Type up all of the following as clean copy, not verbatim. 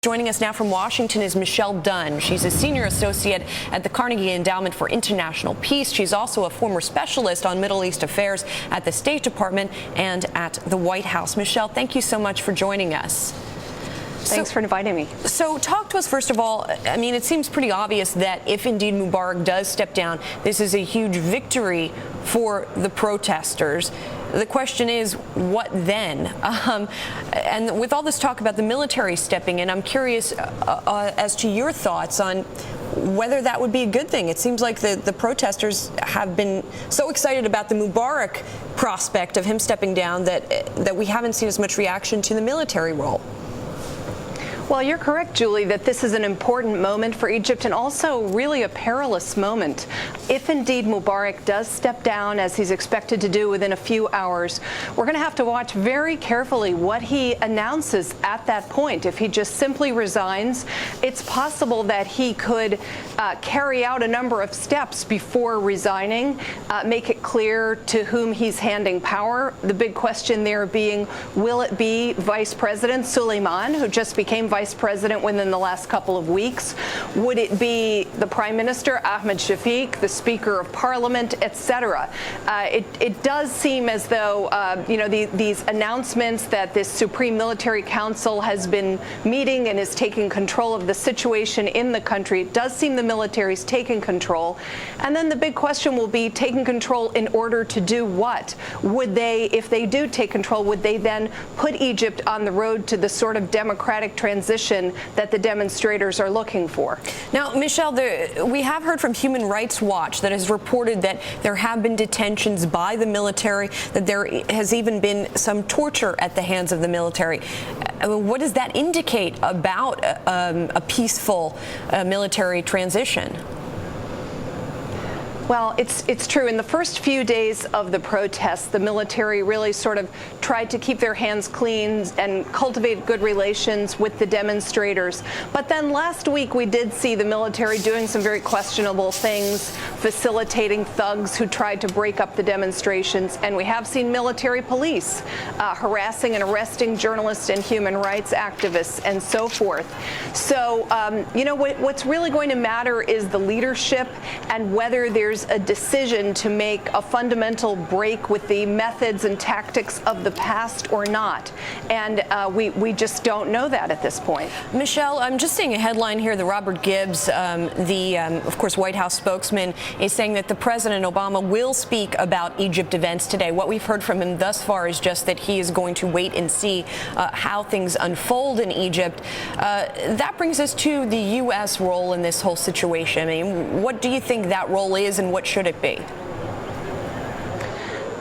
Joining us now from Washington is Michele Dunne. She's a senior associate at the Carnegie Endowment for International Peace. She's also a former specialist on Middle East affairs at the State Department and at the White House. Michele, thank you so much for joining us. Thanks for inviting me. So talk to us, first of all. I mean, it seems pretty obvious that if indeed Mubarak does step down, this is a huge victory for the protesters. The question is, what then? And with all this talk about the military stepping in, I'm curious as to your thoughts on whether that would be a good thing. It seems like the protesters have been so excited about the Mubarak prospect of him stepping down that we haven't seen as much reaction to the military role. Well, you're correct, Julie, that this is an important moment for Egypt and also really a perilous moment. If indeed Mubarak does step down, as he's expected to do within a few hours, we're going to have to watch very carefully what he announces at that point. If he just simply resigns, it's possible that he could carry out a number of steps before resigning, make it clear to whom he's handing power. The big question there being, will it be Vice President Suleiman, who just became Vice President within the last couple of weeks? Would it be the Prime Minister, Ahmed Shafiq, the Speaker of Parliament, etc.? It does seem as though, these announcements that this Supreme Military Council has been meeting and is taking control of the situation in the country. It does seem the military's taking control. And then the big question will be taking control in order to do what? Would they, if they do take control, would they then put Egypt on the road to the sort of democratic transition that the demonstrators are looking for? Now, Michele, we have heard from Human Rights Watch that has reported that there have been detentions by the military, that there has even been some torture at the hands of the military. What does that indicate about a peaceful military transition? Well, it's true. In the first few days of the protests, the military really sort of tried to keep their hands clean and cultivate good relations with the demonstrators. But then last week, we did see the military doing some very questionable things, facilitating thugs who tried to break up the demonstrations. And we have seen military police harassing and arresting journalists and human rights activists and so forth. So, what's really going to matter is the leadership and whether there's a decision to make a fundamental break with the methods and tactics of the past or not. And we just don't know that at this point. Michele, I'm just seeing a headline here. The Robert Gibbs, of course, White House spokesman, is saying that the President Obama will speak about Egypt events today. What we've heard from him thus far is just that he is going to wait and see how things unfold in Egypt. That brings us to the U.S. role in this whole situation. I mean, what do you think that role is, and what should it be?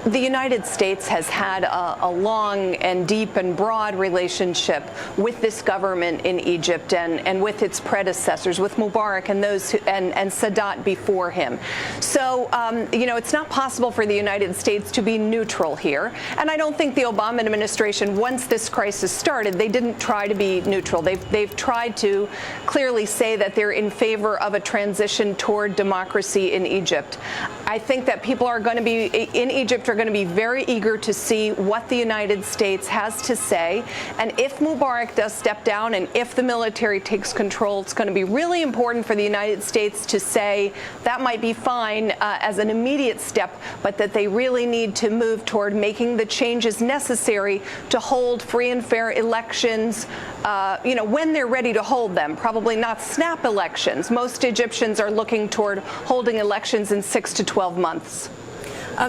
The United States has had a long and deep and broad relationship with this government in Egypt and with its predecessors, with Mubarak and those and Sadat before him. So, it's not possible for the United States to be neutral here. And I don't think the Obama administration, once this crisis started, they didn't try to be neutral. They've tried to clearly say that they're in favor of a transition toward democracy in Egypt. I think that people are going to be in Egypt are going to be very eager to see what the United States has to say. And if Mubarak does step down and if the military takes control, it's going to be really important for the United States to say that might be fine as an immediate step, but that they really need to move toward making the changes necessary to hold free and fair elections, when they're ready to hold them. Probably not snap elections. Most Egyptians are looking toward holding elections in 6 to 12 months.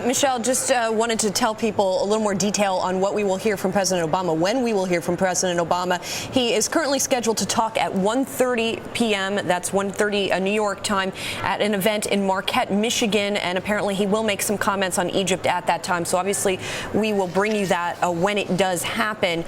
Michele, just wanted to tell people a little more detail on what we will hear from President Obama, when we will hear from President Obama. He is currently scheduled to talk at 1:30 p.m. That's 1:30 New York time at an event in Marquette, Michigan, and apparently he will make some comments on Egypt at that time. So obviously we will bring you that when it does happen.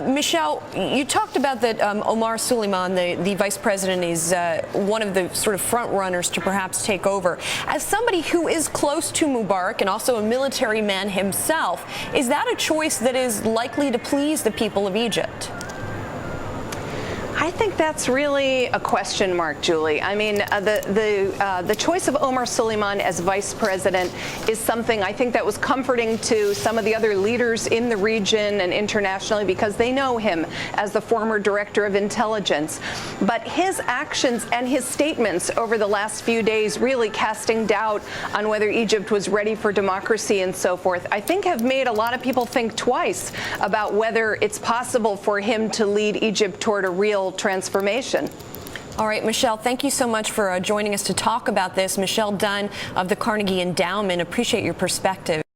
Michele, you talked about that Omar Suleiman, the vice president, is one of the sort of front runners to perhaps take over. As somebody who is close to Mubarak and also a military man himself, is that a choice that is likely to please the people of Egypt? I I think that's really a question mark, Julie. I mean, the choice of Omar Suleiman as vice president is something I think that was comforting to some of the other leaders in the region and internationally because they know him as the former director of intelligence. But his actions and his statements over the last few days really casting doubt on whether Egypt was ready for democracy and so forth, I think have made a lot of people think twice about whether it's possible for him to lead Egypt toward a real transformation. All right, Michele, thank you so much for joining us to talk about this. Michele Dunne of the Carnegie Endowment. Appreciate your perspective.